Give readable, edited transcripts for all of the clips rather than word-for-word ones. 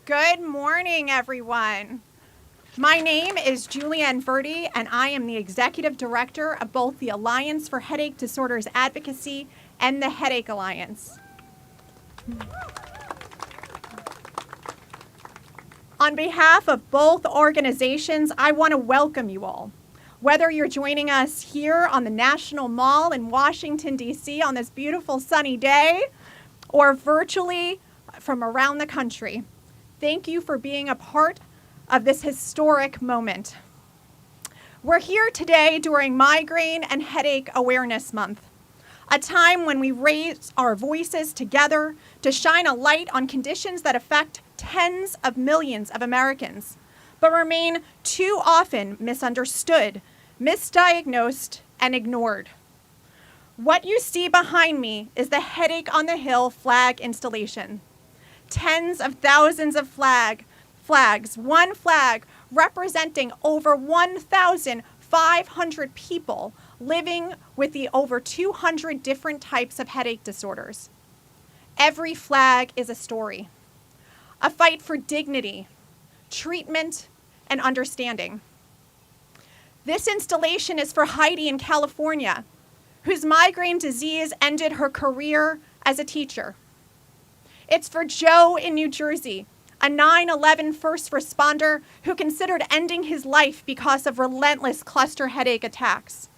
Good morning, everyone. My name is Julianne Verdi, and I am the Executive Director of both the Alliance for Headache Disorders Advocacy and the Headache Alliance. On behalf of both organizations, I want to welcome you all. Whether you're joining us here on the National Mall in Washington, D.C. on this beautiful sunny day, or virtually from around the country, thank you for being a part of this historic moment. We're here today during Migraine and Headache Awareness Month, a time when we raise our voices together to shine a light on conditions that affect tens of millions of Americans, but remain too often misunderstood, misdiagnosed, and ignored. What you see behind me is the Headache on the Hill flag installation. Tens of thousands of flags, one flag representing over 1,500 people living with the over 200 different types of headache disorders. Every flag is a story, a fight for dignity, treatment, and understanding. This installation is for Heidi in California, whose migraine disease ended her career as a teacher. It's for Joe in New Jersey, a 9/11 first responder who considered ending his life because of relentless cluster headache attacks.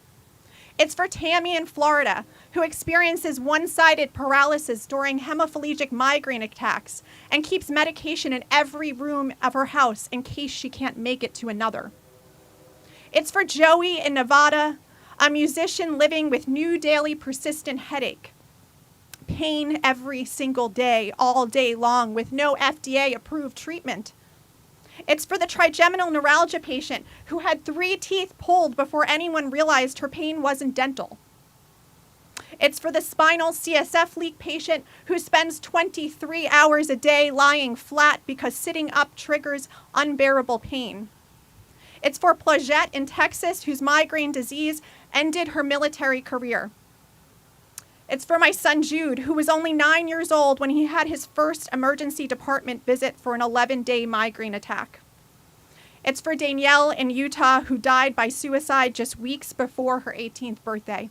It's for Tammy in Florida, who experiences one-sided paralysis during hemiplegic migraine attacks and keeps medication in every room of her house in case she can't make it to another. It's for Joey in Nevada, a musician living with new daily persistent headache. Pain every single day, all day long, with no FDA-approved treatment. It's for the trigeminal neuralgia patient who had 3 teeth pulled before anyone realized her pain wasn't dental. It's for the spinal CSF leak patient who spends 23 hours a day lying flat because sitting up triggers unbearable pain. It's for Plagette in Texas, whose migraine disease ended her military career. It's for my son Jude, who was only 9 years old when he had his first emergency department visit for an 11-day migraine attack. It's for Danielle in Utah, who died by suicide just weeks before her 18th birthday.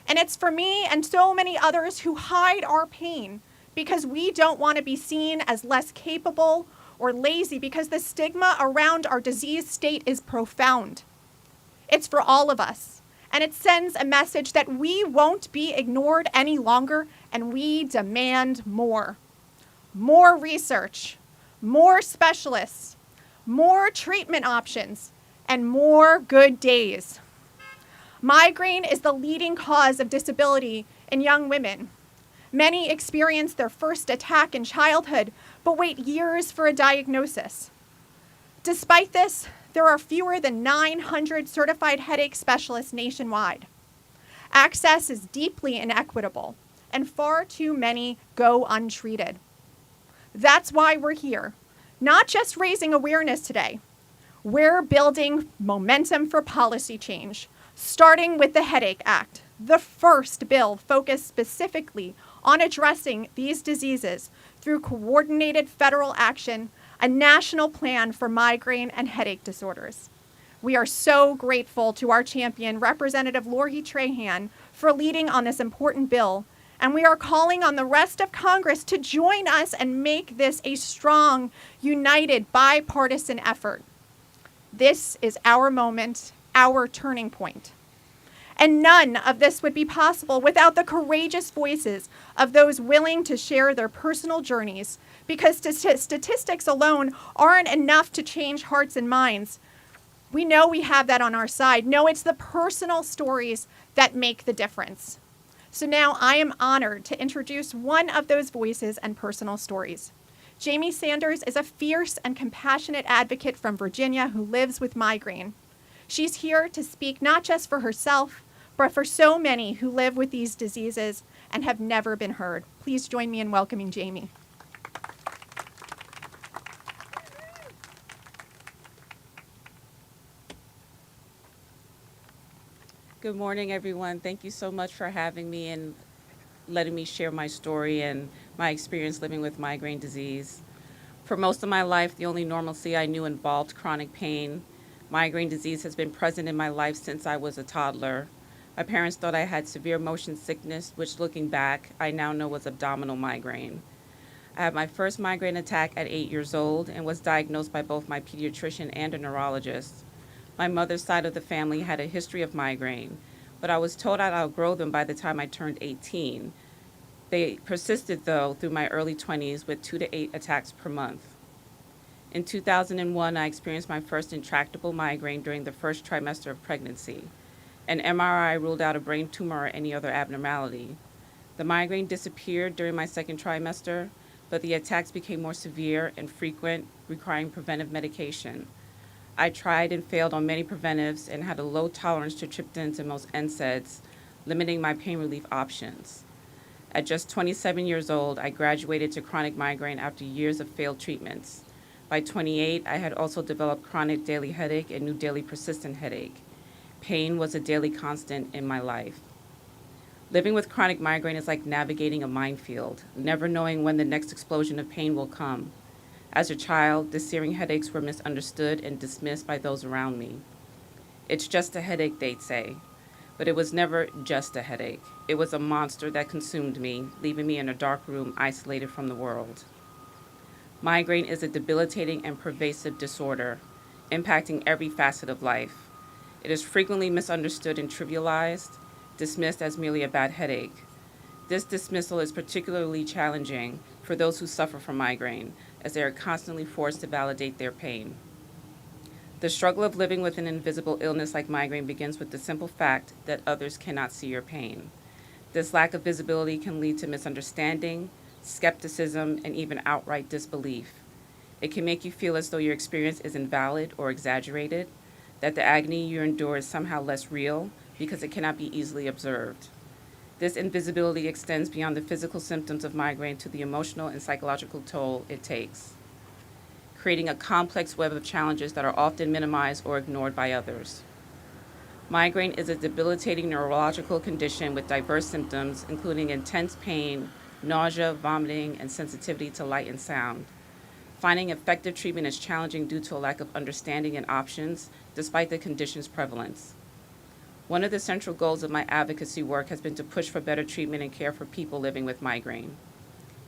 And it's for me and so many others who hide our pain because we don't want to be seen as less capable or lazy, because the stigma around our disease state is profound. It's for all of us, and it sends a message that we won't be ignored any longer, and we demand more. More research, more specialists, more treatment options, and more good days. Migraine is the leading cause of disability in young women. Many experience their first attack in childhood, but wait years for a diagnosis. Despite this, there are fewer than 900 certified headache specialists nationwide. Access is deeply inequitable, and far too many go untreated. That's why we're here, not just raising awareness today. We're building momentum for policy change, starting with the Headache Act, the first bill focused specifically on addressing these diseases through coordinated federal action, a national plan for migraine and headache disorders. We are so grateful to our champion, Representative Lori Trahan, for leading on this important bill, and we are calling on the rest of Congress to join us and make this a strong, united, bipartisan effort. This is our moment, our turning point. And none of this would be possible without the courageous voices of those willing to share their personal journeys, because statistics alone aren't enough to change hearts and minds. We know we have that on our side. No, it's the personal stories that make the difference. So now I am honored to introduce one of those voices and personal stories. Jamie Sanders is a fierce and compassionate advocate from Virginia who lives with migraine. She's here to speak not just for herself, but for so many who live with these diseases and have never been heard. Please join me in welcoming Jamie. Good morning, everyone. Thank you so much for having me and letting me share my story and my experience living with migraine disease. For most of my life, the only normalcy I knew involved chronic pain. Migraine disease has been present in my life since I was a toddler. My parents thought I had severe motion sickness, which looking back, I now know was abdominal migraine. I had my first migraine attack at 8 years old and was diagnosed by both my pediatrician and a neurologist. My mother's side of the family had a history of migraine, but I was told I'd outgrow them by the time I turned 18. They persisted, though, through my early 20s with 2 to 8 attacks per month. In 2001, I experienced my first intractable migraine during the first trimester of pregnancy. An MRI ruled out a brain tumor or any other abnormality. The migraine disappeared during my second trimester, but the attacks became more severe and frequent, requiring preventive medication. I tried and failed on many preventives and had a low tolerance to triptans and most NSAIDs, limiting my pain relief options. At just 27 years old, I graduated to chronic migraine after years of failed treatments. By 28, I had also developed chronic daily headache and new daily persistent headache. Pain was a daily constant in my life. Living with chronic migraine is like navigating a minefield, never knowing when the next explosion of pain will come. As a child, the searing headaches were misunderstood and dismissed by those around me. It's just a headache, they'd say. But it was never just a headache. It was a monster that consumed me, leaving me in a dark room isolated from the world. Migraine is a debilitating and pervasive disorder, impacting every facet of life. It is frequently misunderstood and trivialized, dismissed as merely a bad headache. This dismissal is particularly challenging for those who suffer from migraine, as they are constantly forced to validate their pain. The struggle of living with an invisible illness like migraine begins with the simple fact that others cannot see your pain. This lack of visibility can lead to misunderstanding, skepticism, and even outright disbelief. It can make you feel as though your experience is invalid or exaggerated, that the agony you endure is somehow less real because it cannot be easily observed. This invisibility extends beyond the physical symptoms of migraine to the emotional and psychological toll it takes, creating a complex web of challenges that are often minimized or ignored by others. Migraine is a debilitating neurological condition with diverse symptoms, including intense pain, nausea, vomiting, and sensitivity to light and sound. Finding effective treatment is challenging due to a lack of understanding and options, despite the condition's prevalence. One of the central goals of my advocacy work has been to push for better treatment and care for people living with migraine.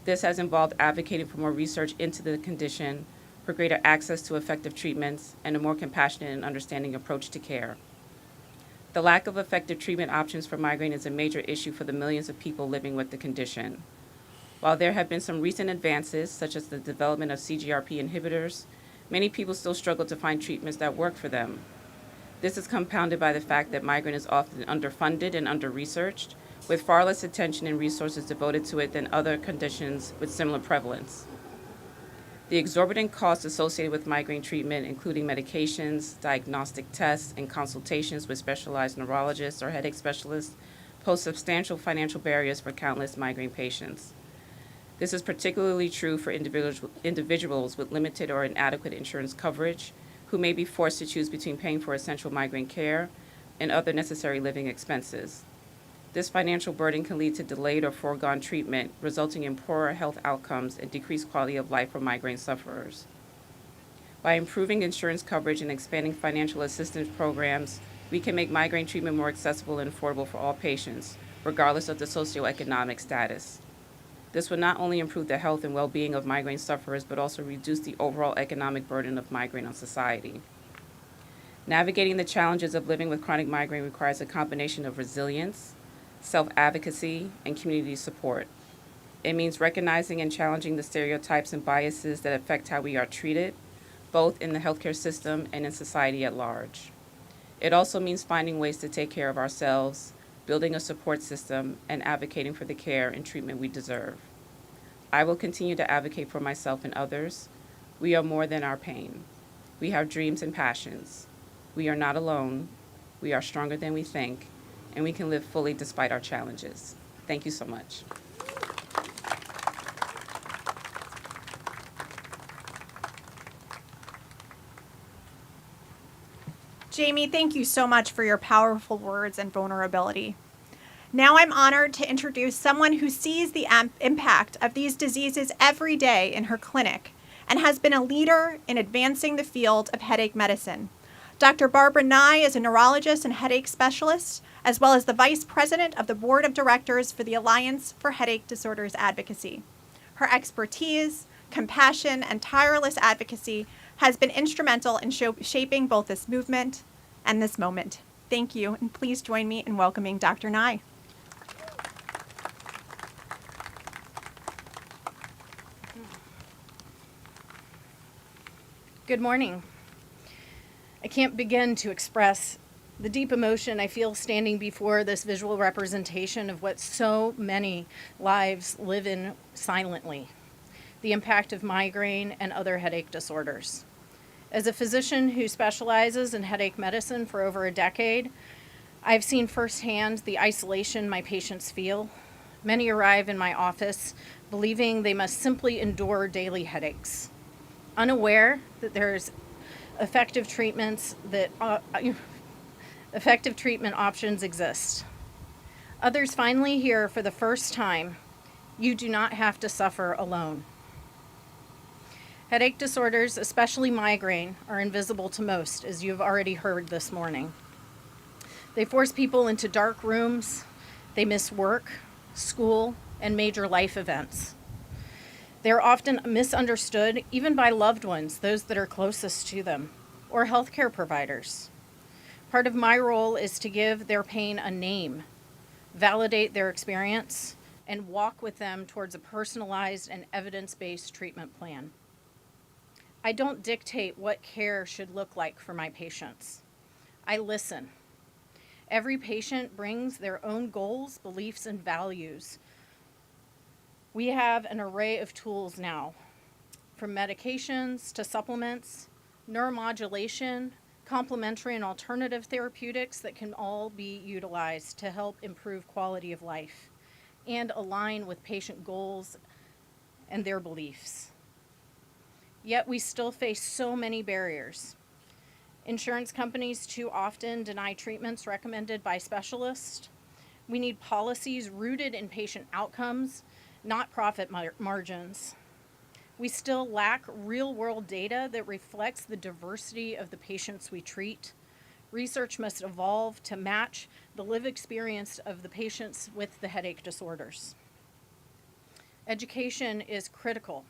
This has involved advocating for more research into the condition, for greater access to effective treatments, and a more compassionate and understanding approach to care. The lack of effective treatment options for migraine is a major issue for the millions of people living with the condition. While there have been some recent advances, such as the development of CGRP inhibitors, many people still struggle to find treatments that work for them. This is compounded by the fact that migraine is often underfunded and under-researched, with far less attention and resources devoted to it than other conditions with similar prevalence. The exorbitant costs associated with migraine treatment, including medications, diagnostic tests, and consultations with specialized neurologists or headache specialists, pose substantial financial barriers for countless migraine patients. This is particularly true for individuals with limited or inadequate insurance coverage, who may be forced to choose between paying for essential migraine care and other necessary living expenses. This financial burden can lead to delayed or foregone treatment, resulting in poorer health outcomes and decreased quality of life for migraine sufferers. By improving insurance coverage and expanding financial assistance programs, we can make migraine treatment more accessible and affordable for all patients, regardless of the socioeconomic status. This would not only improve the health and well-being of migraine sufferers, but also reduce the overall economic burden of migraine on society. Navigating the challenges of living with chronic migraine requires a combination of resilience, self-advocacy, and community support. It means recognizing and challenging the stereotypes and biases that affect how we are treated, both in the healthcare system and in society at large. It also means finding ways to take care of ourselves, building a support system, and advocating for the care and treatment we deserve. I will continue to advocate for myself and others. We are more than our pain. We have dreams and passions. We are not alone. We are stronger than we think, and we can live fully despite our challenges. Thank you so much. Jamie, thank you so much for your powerful words and vulnerability. Now I'm honored to introduce someone who sees the impact of these diseases every day in her clinic and has been a leader in advancing the field of headache medicine. Dr. Barbara Nye is a neurologist and headache specialist, as well as the vice president of the board of directors for the Alliance for Headache Disorders Advocacy. Her expertise, compassion, and tireless advocacy has been instrumental in shaping both this movement and this moment. Thank you, and please join me in welcoming Dr. Nye. Good morning. I can't begin to express the deep emotion I feel standing before this visual representation of what so many lives live in silently, the impact of migraine and other headache disorders. As a physician who specializes in headache medicine for over a decade, I've seen firsthand the isolation my patients feel. Many arrive in my office believing they must simply endure daily headaches, unaware that there's effective treatment options exist. Others finally hear for the first time, you do not have to suffer alone. Headache disorders, especially migraine, are invisible to most, as you've already heard this morning. They force people into dark rooms, they miss work, school, and major life events. They're often misunderstood even by loved ones, those that are closest to them, or healthcare providers. Part of my role is to give their pain a name, validate their experience, and walk with them towards a personalized and evidence-based treatment plan. I don't dictate what care should look like for my patients. I listen. Every patient brings their own goals, beliefs, and values. We have an array of tools now, from medications to supplements, neuromodulation, complementary and alternative therapeutics that can all be utilized to help improve quality of life and align with patient goals and their beliefs. Yet we still face so many barriers. Insurance companies too often deny treatments recommended by specialists. We need policies rooted in patient outcomes, not profit margins. We still lack real-world data that reflects the diversity of the patients we treat. Research must evolve to match the lived experience of the patients with the headache disorders. Education is critical.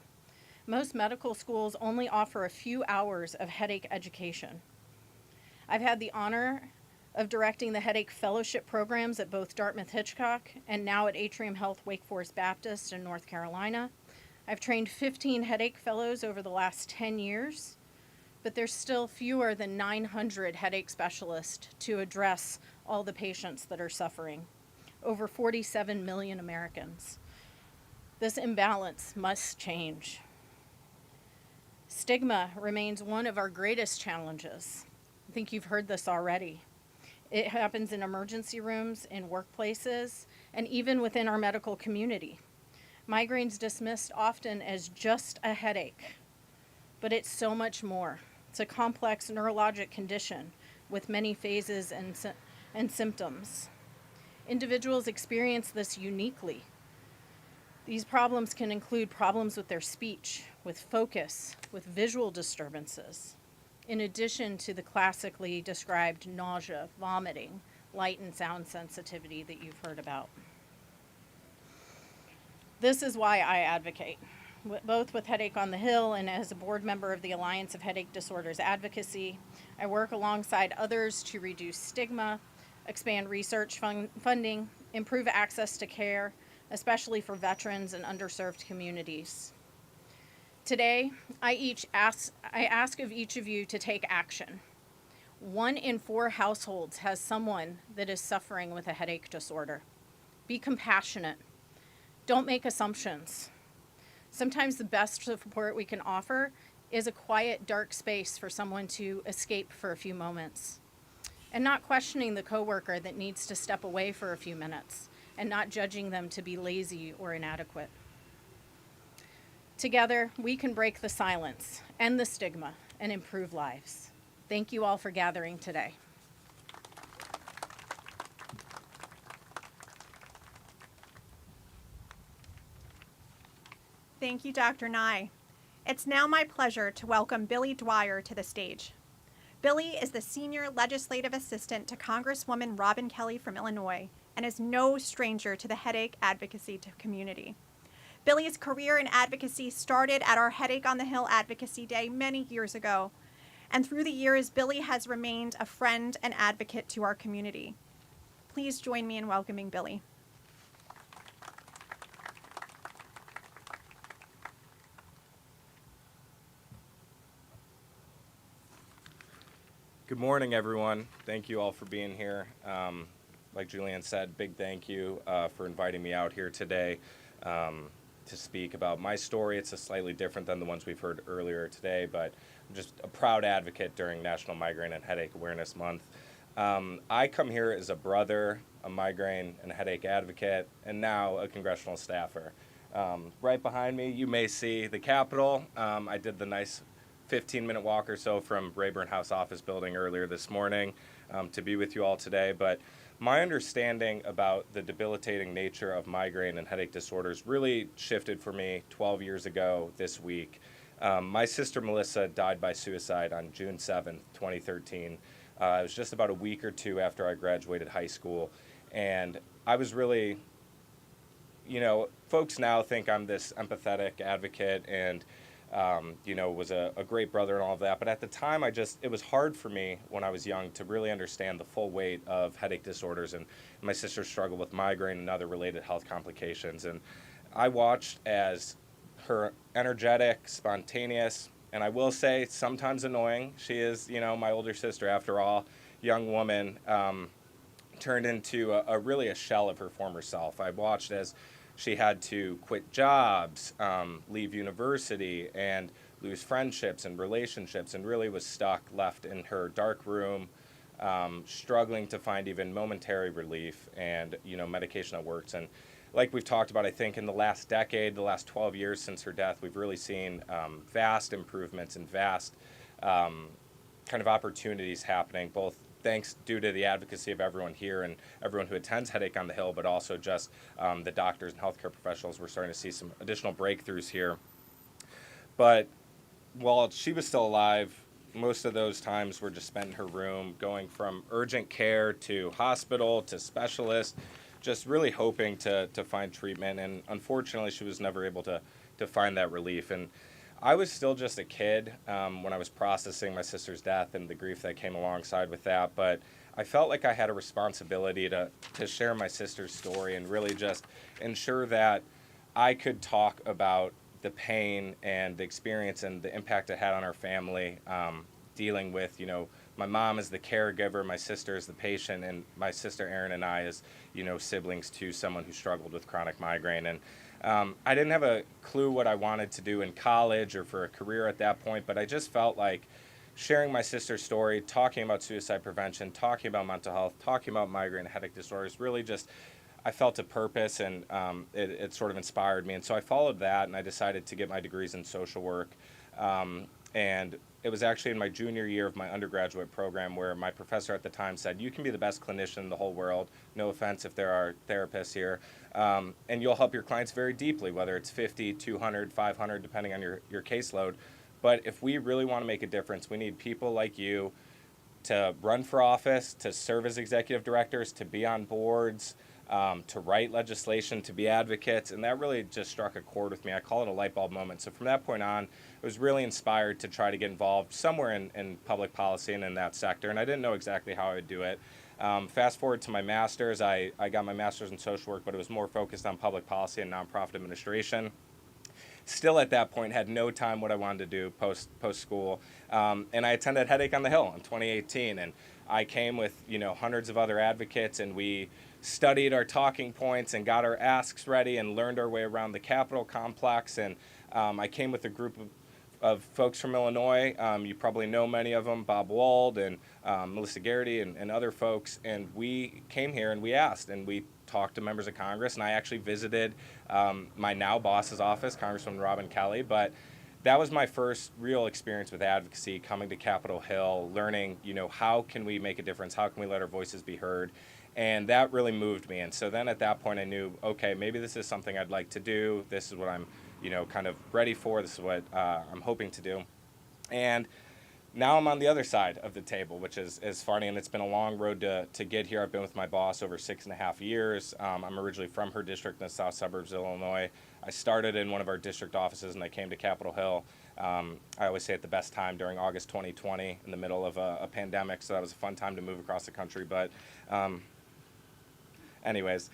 Most medical schools only offer a few hours of headache education. I've had the honor of directing the headache fellowship programs at both Dartmouth Hitchcock and now at Atrium Health Wake Forest Baptist in North Carolina. I've trained 15 headache fellows over the last 10 years, but there's still fewer than 900 headache specialists to address all the patients that are suffering. Over 47 million Americans. This imbalance must change. Stigma remains one of our greatest challenges. I think you've heard this already. It happens in emergency rooms, in workplaces, and even within our medical community. Migraine's dismissed often as just a headache, but it's so much more. It's a complex neurologic condition with many phases and symptoms. Individuals experience this uniquely. These problems can include problems with their speech, with focus, with visual disturbances, in addition to the classically described nausea, vomiting, light and sound sensitivity that you've heard about. This is why I advocate, both with Headache on the Hill and as a board member of the Alliance of Headache Disorders Advocacy. I work alongside others to reduce stigma, expand research funding, improve access to care, especially for veterans and underserved communities. Today, I ask of each of you to take action. 1 in 4 households has someone that is suffering with a headache disorder. Be compassionate. Don't make assumptions. Sometimes the best support we can offer is a quiet, dark space for someone to escape for a few moments. And not questioning the coworker that needs to step away for a few minutes, and not judging them to be lazy or inadequate. Together, we can break the silence, end the stigma, and improve lives. Thank you all for gathering today. Thank you, Dr. Nye. It's now my pleasure to welcome Billy Dwyer to the stage. Billy is the Senior Legislative Assistant to Congresswoman Robin Kelly from Illinois and is no stranger to the headache advocacy community. Billy's career in advocacy started at our Headache on the Hill Advocacy Day many years ago, and through the years, Billy has remained a friend and advocate to our community. Please join me in welcoming Billy. Good morning, everyone. Thank you all for being here. Like Julianne said, big thank you for inviting me out here today to speak about my story. It's a slightly different than the ones we've heard earlier today, but I'm just a proud advocate during National Migraine and Headache Awareness Month. I come here as a brother, a migraine and headache advocate, and now a congressional staffer. Right behind me, you may see the Capitol. I did the nice 15-minute walk or so from Rayburn House office building earlier this morning to be with you all today. But my understanding about the debilitating nature of migraine and headache disorders really shifted for me 12 years ago this week. My sister Melissa died by suicide on June 7th, 2013. It was just about a week or two after I graduated high school. And I was really, folks now think I'm this empathetic advocate and was a great brother and all of that. But at the time, it was hard for me when I was young to really understand the full weight of headache disorders and my sister's struggle with migraine and other related health complications. And I watched as her energetic, spontaneous, and I will say sometimes annoying, she is, my older sister after all, young woman, turned into really a shell of her former self. I watched as she had to quit jobs, leave university, and lose friendships and relationships, and really was stuck, left in her dark room, struggling to find even momentary relief and, medication that works. And like we've talked about, I think in the last decade, the last 12 years since her death, we've really seen vast improvements and vast kind of opportunities happening, both thanks due to the advocacy of everyone here and everyone who attends Headache on the Hill, but also just the doctors and healthcare professionals. We're starting to see some additional breakthroughs here. But while she was still alive, most of those times were just spent in her room, going from urgent care to hospital to specialist, just really hoping to find treatment. And unfortunately, she was never able to find that relief. And I was still just a kid when I was processing my sister's death and the grief that came alongside with that, but I felt like I had a responsibility to share my sister's story and really just ensure that I could talk about the pain and the experience and the impact it had on our family, dealing with, my mom as the caregiver, my sister as the patient, and my sister Erin and I as, siblings to someone who struggled with chronic migraine. And I didn't have a clue what I wanted to do in college or for a career at that point, but I just felt like sharing my sister's story, talking about suicide prevention, talking about mental health, talking about migraine and headache disorders, really just, I felt a purpose, and it sort of inspired me. And so I followed that, and I decided to get my degrees in social work. And it was actually in my junior year of my undergraduate program where my professor at the time said, you can be the best clinician in the whole world, no offense if there are therapists here, and you'll help your clients very deeply, whether it's 50, 200, 500, depending on your caseload. But if we really want to make a difference, we need people like you to run for office, to serve as executive directors, to be on boards, to write legislation, to be advocates, and that really just struck a chord with me. I call it a light bulb moment. So from that point on, I was really inspired to try to get involved somewhere in public policy and in that sector, and I didn't know exactly how I would do it. Fast forward to my master's, I got my master's in social work, but it was more focused on public policy and nonprofit administration. Still at that point had no time what I wanted to do post school, and I attended Headache on the Hill in 2018, and I came with hundreds of other advocates, and we studied our talking points and got our asks ready and learned our way around the Capitol complex. And I came with a group of folks from Illinois. You probably know many of them, Bob Wald and Melissa Garrity and other folks. And we came here and we asked and we talked to members of Congress. And I actually visited my now boss's office, Congresswoman Robin Kelly. But that was my first real experience with advocacy, coming to Capitol Hill, learning, how can we make a difference? How can we let our voices be heard? And that really moved me. And so then at that point I knew, okay, maybe this is something I'd like to do. This is what I'm kind of ready for. This is what I'm hoping to do. And now I'm on the other side of the table, which is funny, and it's been a long road to get here. I've been with my boss over 6.5 years. I'm originally from her district in the south suburbs of Illinois. I started in one of our district offices, and I came to Capitol Hill. I always say at the best time during August 2020 in the middle of a pandemic, so that was a fun time to move across the country. But anyways,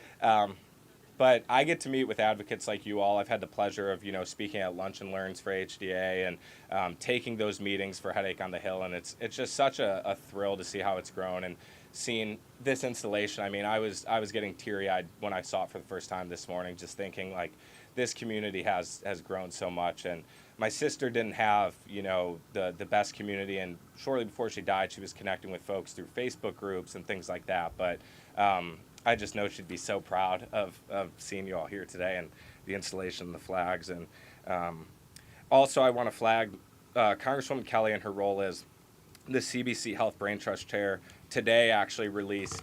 but I get to meet with advocates like you all. I've had the pleasure of, speaking at Lunch and Learns for HDA and taking those meetings for Headache on the Hill. And it's just such a thrill to see how it's grown and seeing this installation. I mean, I was getting teary-eyed when I saw it for the first time this morning, just thinking like this community has grown so much. And my sister didn't have, the best community. And shortly before she died, she was connecting with folks through Facebook groups and things like that. But I just know she'd be so proud of seeing you all here today and the installation of the flags. And also I want to flag Congresswoman Kelly in her role as the CBC Health Brain Trust Chair today actually released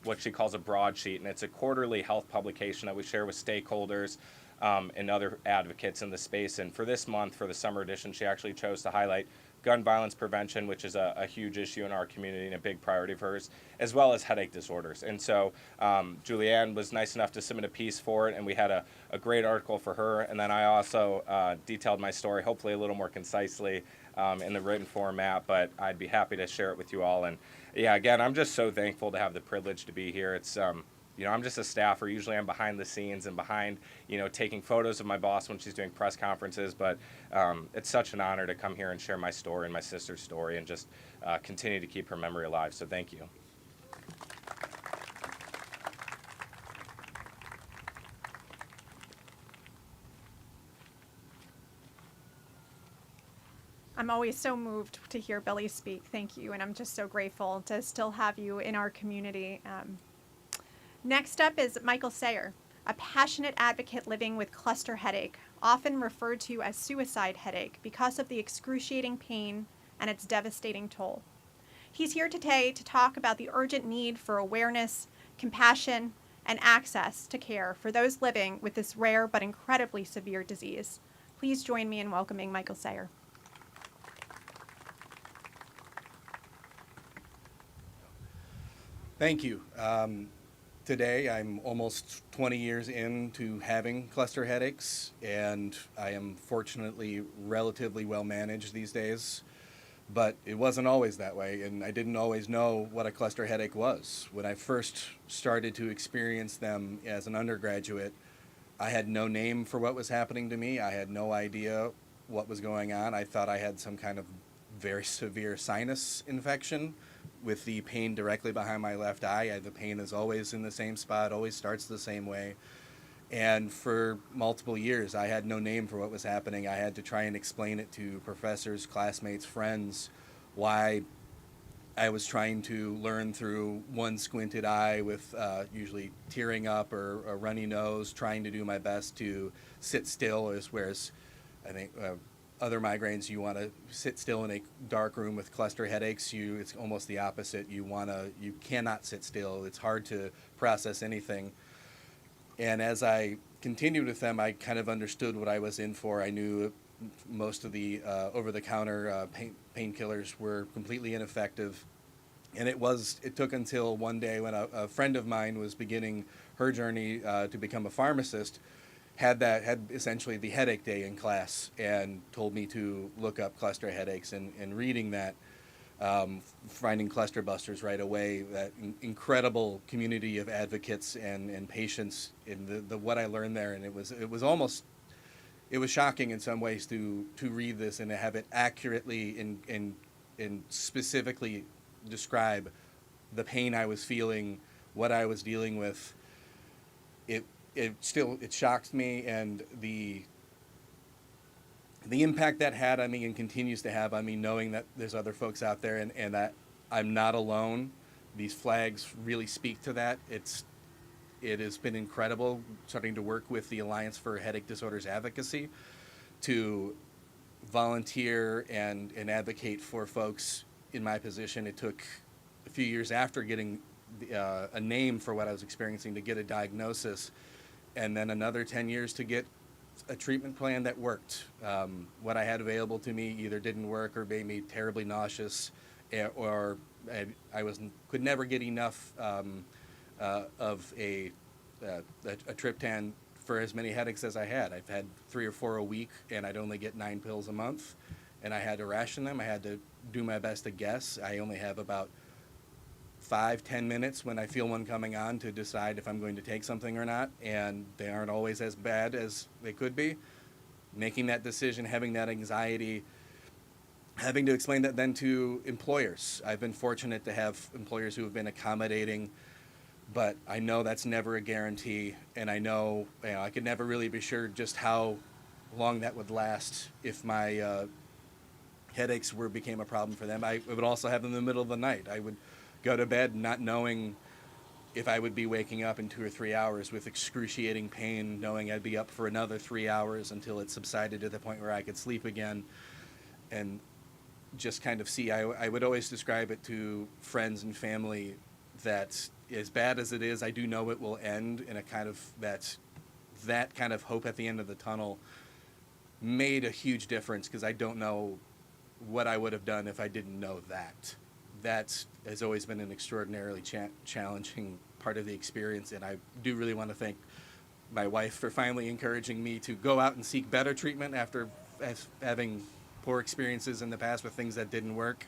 what she calls a broadsheet, and it's a quarterly health publication that we share with stakeholders and other advocates in the space. And for this month, for the summer edition, she actually chose to highlight gun violence prevention, which is a huge issue in our community and a big priority of hers, as well as headache disorders. And so Julianne was nice enough to submit a piece for it, and we had a great article for her. And then I also detailed my story, hopefully a little more concisely in the written format, but I'd be happy to share it with you all. And yeah, again, I'm just so thankful to have the privilege to be here. It's I'm just a staffer. Usually I'm behind the scenes and behind, taking photos of my boss when she's doing press conferences. But it's such an honor to come here and share my story and my sister's story and just continue to keep her memory alive. So thank you. I'm always so moved to hear Billy speak. Thank you. And I'm just so grateful to still have you in our community. Next up is Michael Sayer, a passionate advocate living with cluster headache, often referred to as suicide headache because of the excruciating pain and its devastating toll. He's here today to talk about the urgent need for awareness, compassion, and access to care for those living with this rare but incredibly severe disease. Please join me in welcoming Michael Sayer. Thank you. Today, I'm almost 20 years into having cluster headaches, and I am fortunately relatively well managed these days. But it wasn't always that way, and I didn't always know what a cluster headache was. When I first started to experience them as an undergraduate, I had no name for what was happening to me. I had no idea what was going on. I thought I had some kind of very severe sinus infection with the pain directly behind my left eye. The pain is always in the same spot, always starts the same way. And for multiple years, I had no name for what was happening. I had to try and explain it to professors, classmates, friends, why I was trying to learn through one squinted eye with usually tearing up or a runny nose, trying to do my best to sit still, whereas I think other migraines, you want to sit still in a dark room with cluster headaches. It's almost the opposite. You cannot sit still. It's hard to process anything. And as I continued with them, I kind of understood what I was in for. I knew most of the over-the-counter painkillers were completely ineffective. And it took until one day when a friend of mine was beginning her journey to become a pharmacist, had essentially the headache day in class and told me to look up cluster headaches, and reading that, finding Cluster Busters right away, that incredible community of advocates and patients in the what I learned there. And it was shocking in some ways to read this and to have it accurately and specifically describe the pain I was feeling, what I was dealing with. It shocked me, and the impact that had on me and continues to have on me, knowing that there's other folks out there and that I'm not alone. These flags really speak to that. It has been incredible starting to work with the Alliance for Headache Disorders Advocacy to volunteer and advocate for folks in my position. It took a few years after getting a name for what I was experiencing to get a diagnosis, and then another 10 years to get a treatment plan that worked. What I had available to me either didn't work or made me terribly nauseous, or could never get enough of a triptan for as many headaches as I had. I've had 3 or 4 a week, and I'd only get 9 pills a month, and I had to ration them. I had to do my best to guess. I only have about 5-10 minutes when I feel one coming on to decide if I'm going to take something or not, and they aren't always as bad as they could be. Making that decision, having that anxiety, having to explain that then to employers. I've been fortunate to have employers who have been accommodating, but I know that's never a guarantee, and I know, I could never really be sure just how long that would last if my headaches became a problem for them. I would also have them in the middle of the night. I would go to bed not knowing if I would be waking up in 2 or 3 hours with excruciating pain, knowing I'd be up for another 3 hours until it subsided to the point where I could sleep again. And just kind of see, I would always describe it to friends and family that as bad as it is, I do know it will end, in a kind of that kind of hope at the end of the tunnel made a huge difference, because I don't know what I would have done if I didn't know that. That has always been an extraordinarily challenging part of the experience, and I do really want to thank my wife for finally encouraging me to go out and seek better treatment after having poor experiences in the past with things that didn't work.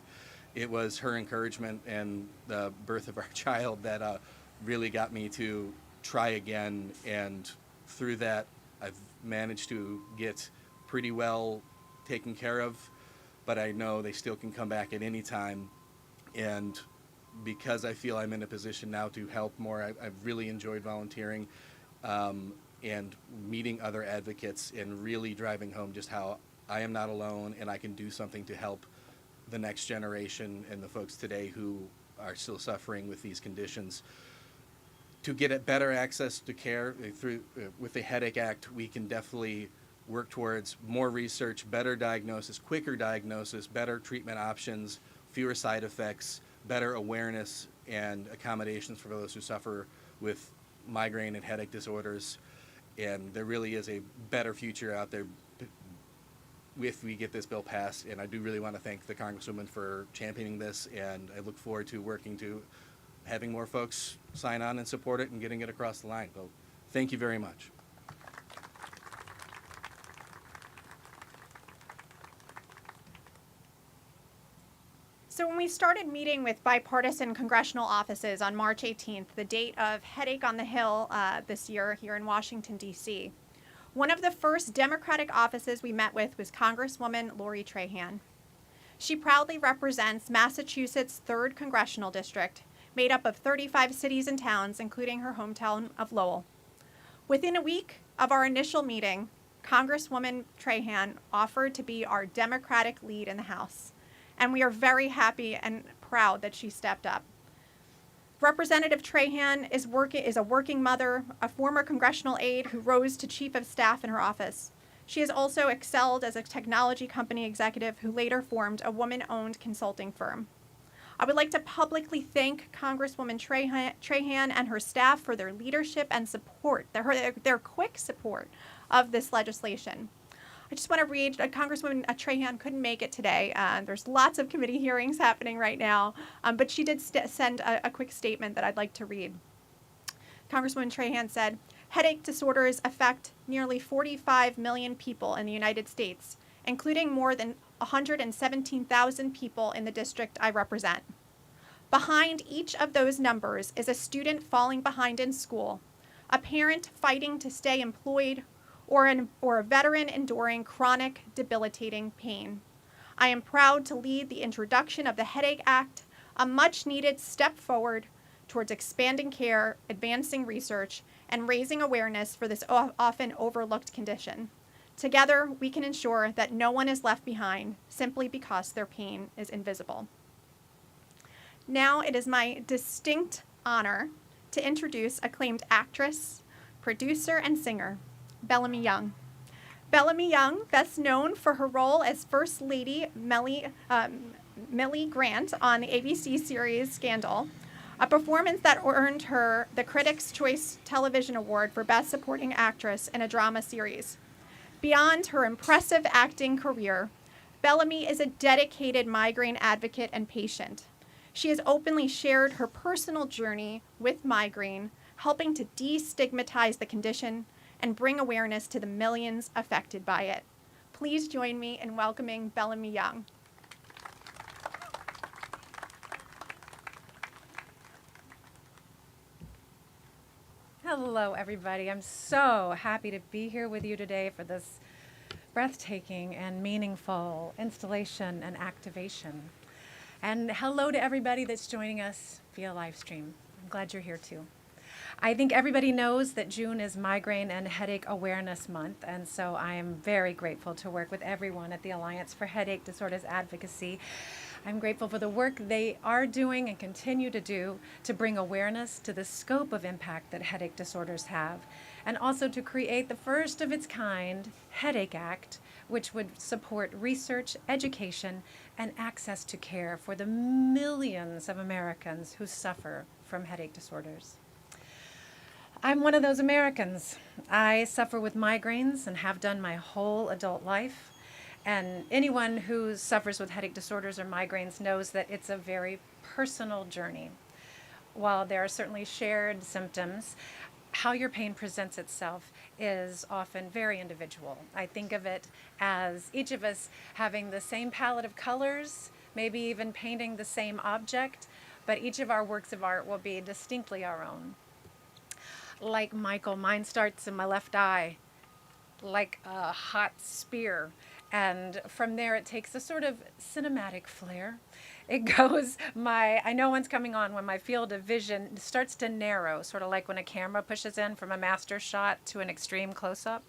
It was her encouragement and the birth of our child that really got me to try again, and through that I've managed to get pretty well taken care of, but I know they still can come back at any time. And because I feel I'm in a position now to help more, I've really enjoyed volunteering and meeting other advocates, and really driving home just how I am not alone, and I can do something to help the next generation and the folks today who are still suffering with these conditions. To get at better access to care with the Headache Act, we can definitely work towards more research, better diagnosis, quicker diagnosis, better treatment options, fewer side effects, better awareness and accommodations for those who suffer with migraine and headache disorders. And there really is a better future out there if we get this bill passed. And I do really want to thank the Congresswoman for championing this, and I look forward to working to having more folks sign on and support it and getting it across the line. So thank you very much. So when we started meeting with bipartisan congressional offices on March 18th, the date of Headache on the Hill this year here in Washington, D.C., one of the first Democratic offices we met with was Congresswoman Lori Trahan. She proudly represents Massachusetts' 3rd Congressional District, made up of 35 cities and towns, including her hometown of Lowell. Within a week of our initial meeting, Congresswoman Trahan offered to be our Democratic lead in the House, and we are very happy and proud that she stepped up. Representative Trahan is a working mother, a former congressional aide who rose to chief of staff in her office. She has also excelled as a technology company executive who later formed a woman-owned consulting firm. I would like to publicly thank Congresswoman Trahan and her staff for their leadership and support, their quick support of this legislation. I just want to read, Congresswoman Trahan couldn't make it today. There's lots of committee hearings happening right now, but she did send a quick statement that I'd like to read. Congresswoman Trahan said, "Headache disorders affect nearly 45 million people in the United States, including more than 117,000 people in the district I represent. Behind each of those numbers is a student falling behind in school, a parent fighting to stay employed, or a veteran enduring chronic, debilitating pain. I am proud to lead the introduction of the Headache Act, a much-needed step forward towards expanding care, advancing research, and raising awareness for this often overlooked condition. Together, we can ensure that no one is left behind simply because their pain is invisible." Now it is my distinct honor to introduce acclaimed actress, producer, and singer, Bellamy Young. Bellamy Young, best known for her role as First Lady Millie Grant on the ABC series Scandal, a performance that earned her the Critics' Choice Television Award for Best Supporting Actress in a Drama Series. Beyond her impressive acting career, Bellamy is a dedicated migraine advocate and patient. She has openly shared her personal journey with migraine, helping to destigmatize the condition and bring awareness to the millions affected by it. Please join me in welcoming Bellamy Young. Hello, everybody. I'm so happy to be here with you today for this breathtaking and meaningful installation and activation. And hello to everybody that's joining us via live stream. I'm glad you're here too. I think everybody knows that June is Migraine and Headache Awareness Month, and so I am very grateful to work with everyone at the Alliance for Headache Disorders Advocacy. I'm grateful for the work they are doing and continue to do to bring awareness to the scope of impact that headache disorders have, and also to create the first of its kind Headache Act, which would support research, education, and access to care for the millions of Americans who suffer from headache disorders. I'm one of those Americans. I suffer with migraines and have done my whole adult life. And anyone who suffers with headache disorders or migraines knows that it's a very personal journey. While there are certainly shared symptoms, how your pain presents itself is often very individual. I think of it as each of us having the same palette of colors, maybe even painting the same object, but each of our works of art will be distinctly our own. Like Michael, mine starts in my left eye, like a hot spear. And from there, it takes a sort of cinematic flair. It goes, I know when's coming on when my field of vision starts to narrow, sort of like when a camera pushes in from a master shot to an extreme close-up.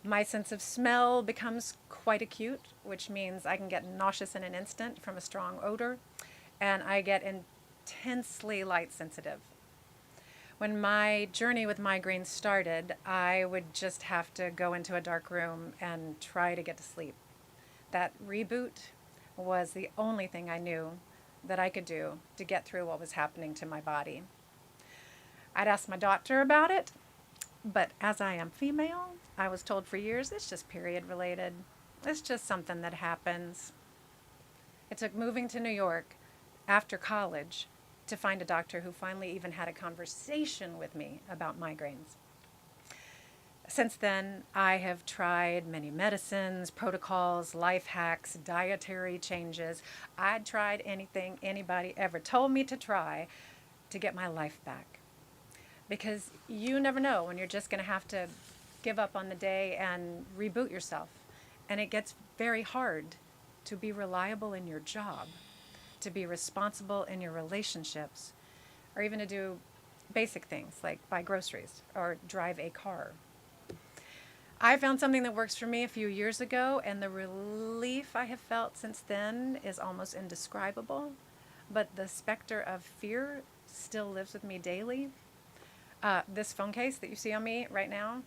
My sense of smell becomes quite acute, which means I can get nauseous in an instant from a strong odor, and I get intensely light sensitive. When my journey with migraines started, I would just have to go into a dark room and try to get to sleep. That reboot was the only thing I knew that I could do to get through what was happening to my body. I'd asked my doctor about it, but as I am female, I was told for years it's just period related. It's just something that happens. It took moving to New York after college to find a doctor who finally even had a conversation with me about migraines. Since then, I have tried many medicines, protocols, life hacks, dietary changes. I'd tried anything anybody ever told me to try to get my life back. Because you never know when you're just going to have to give up on the day and reboot yourself. And it gets very hard to be reliable in your job, to be responsible in your relationships, or even to do basic things like buy groceries or drive a car. I found something that works for me a few years ago, and the relief I have felt since then is almost indescribable, but the specter of fear still lives with me daily. This phone case that you see on me right now,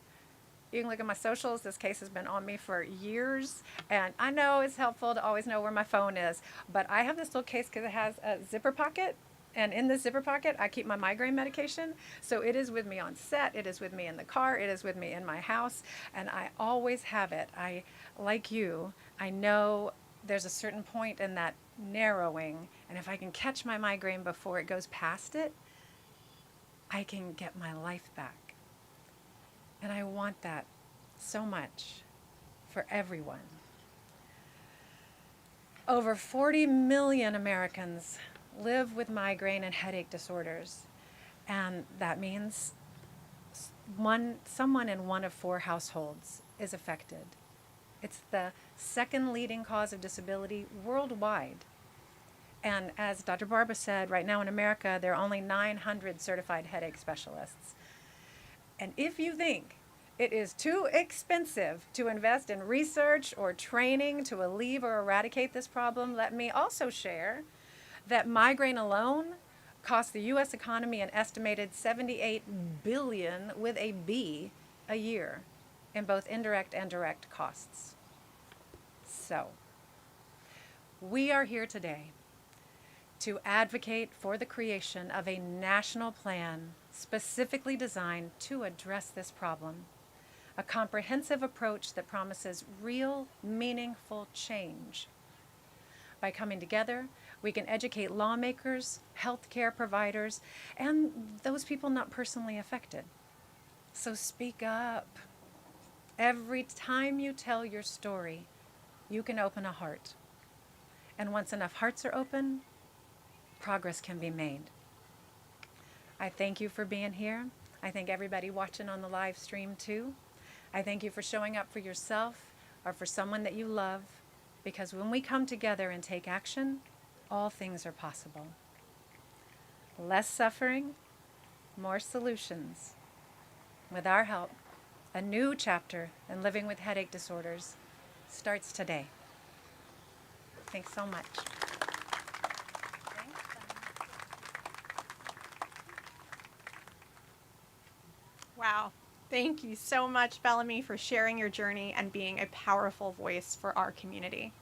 you can look at my socials. This case has been on me for years, and I know it's helpful to always know where my phone is, but I have this little case because it has a zipper pocket, and in this zipper pocket, I keep my migraine medication, so it is with me on set, it is with me in the car, it is with me in my house, and I always have it. Like you, I know there's a certain point in that narrowing, and if I can catch my migraine before it goes past it, I can get my life back. And I want that so much for everyone. Over 40 million Americans live with migraine and headache disorders. And that means someone in one of 4 households is affected. It's the second leading cause of disability worldwide. And as Dr. Barba said, right now in America, there are only 900 certified headache specialists. And if you think it is too expensive to invest in research or training to alleviate or eradicate this problem, let me also share that migraine alone costs the U.S. economy an estimated $78 billion with a B a year in both indirect and direct costs. So, we are here today to advocate for the creation of a national plan specifically designed to address this problem. a comprehensive approach that promises real, meaningful change. By coming together, we can educate lawmakers, healthcare providers, and those people not personally affected. So speak up. Every time you tell your story, you can open a heart. And once enough hearts are open, progress can be made. I thank you for being here. I thank everybody watching on the live stream too. I thank you for showing up for yourself or for someone that you love, because when we come together and take action, all things are possible. Less suffering, more solutions. With our help, a new chapter in living with headache disorders starts today. Thanks so much. Wow. Thank you so much, Bellamy, for sharing your journey and being a powerful voice for our community.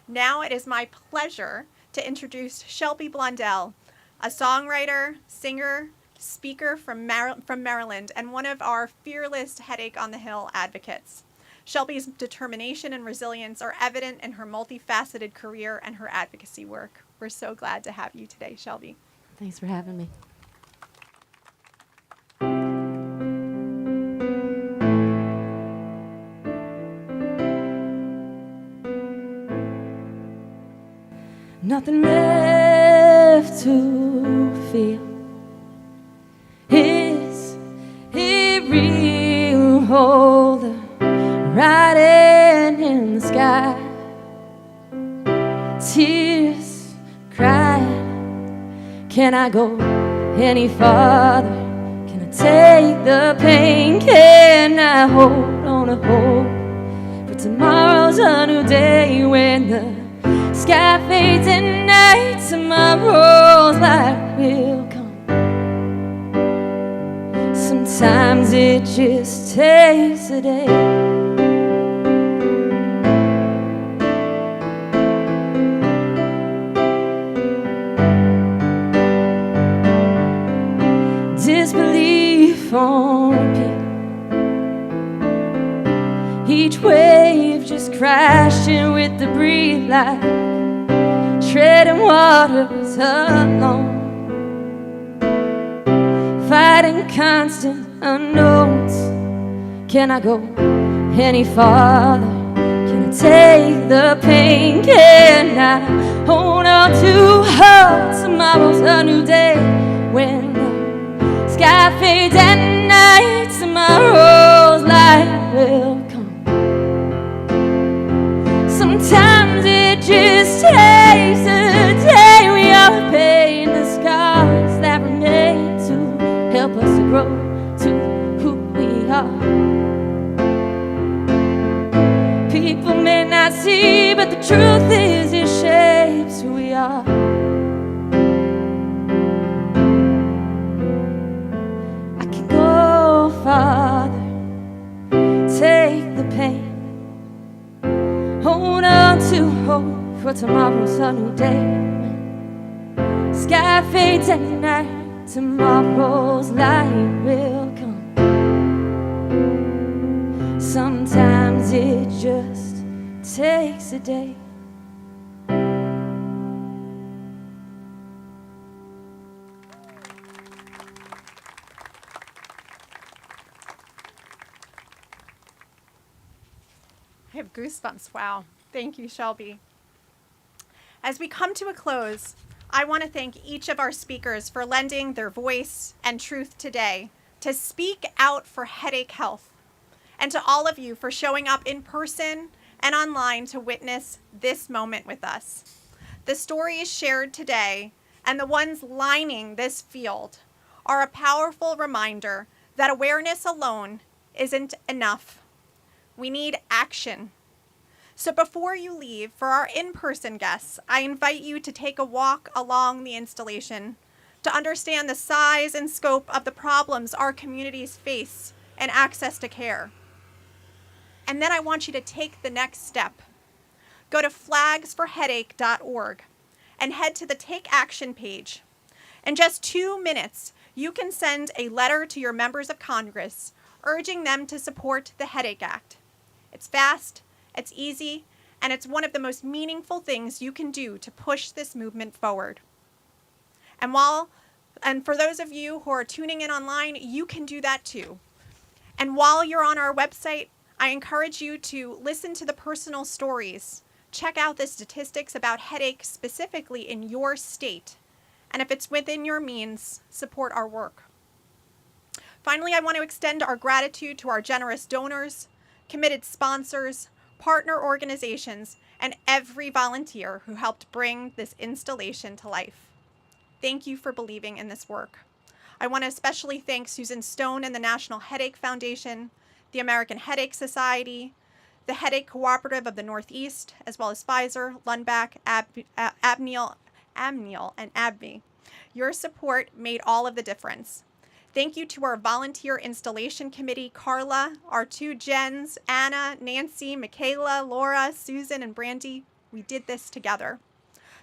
Now it is my pleasure to introduce Shelby Blondell, a songwriter, singer, speaker from Maryland, and one of our fearless Headache on the Hill advocates. Shelby's determination and resilience are evident in her multifaceted career and her advocacy work. We're so glad to have you today, Shelby. Thanks for having me. Nothing left to feel. Is it real? Hold the writing in the sky. Tears crying. Can I go any farther? Can I take the pain? Can I hold on to hope? For tomorrow's a new day when the sky fades at night, tomorrow's light will come. Sometimes it just takes a day. Disbelief on repeat. Each wave just crashing with the breeze like treading waters alone, fighting constant unknowns. Can I go any farther? Can I take the pain? Can I hold on to hope? Tomorrow's a new day when the sky fades at night, tomorrow's light will come. Sometimes it just takes a day. We all pay the scars that remain to help us to grow to who we are. People may not see, but the truth is it shapes who we are. I can go farther, take the pain, hold on to hope for tomorrow's a new day. Sky fades at night, tomorrow's light will come. Sometimes it just takes a day. I have goosebumps. Wow. Thank you, Shelby. As we come to a close, I want to thank each of our speakers for lending their voice and truth today to speak out for headache health, and to all of you for showing up in person and online to witness this moment with us. The stories shared today and the ones lining this field are a powerful reminder that awareness alone isn't enough. We need action. So before you leave, for our in-person guests, I invite you to take a walk along the installation to understand the size and scope of the problems our communities face and access to care. And then I want you to take the next step. Go to flagsforheadache.org and head to the Take Action page. In just 2 minutes, you can send a letter to your members of Congress urging them to support the Headache Act. It's fast, it's easy, and it's one of the most meaningful things you can do to push this movement forward. And for those of you who are tuning in online, you can do that too. And while you're on our website, I encourage you to listen to the personal stories. Check out the statistics about headache specifically in your state. And if it's within your means, support our work. Finally, I want to extend our gratitude to our generous donors, committed sponsors, partner organizations, and every volunteer who helped bring this installation to life. Thank you for believing in this work. I want to especially thank Susan Stone and the National Headache Foundation, the American Headache Society, the Headache Cooperative of the Northeast, as well as Pfizer, Lundbeck, Amneal, and AbbVie. Your support made all of the difference. Thank you to our volunteer installation committee, Carla, our two Jens, Anna, Nancy, Michaela, Laura, Susan, and Brandy. We did this together.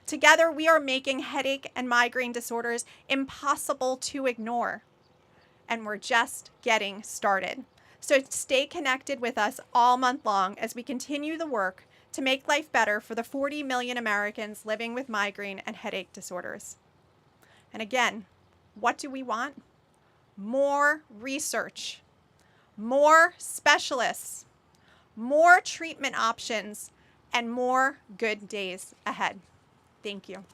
Together, we are making headache and migraine disorders impossible to ignore. And we're just getting started. So stay connected with us all month long as we continue the work to make life better for the 40 million Americans living with migraine and headache disorders. And again, what do we want? More research, more specialists, more treatment options, and more good days ahead. Thank you.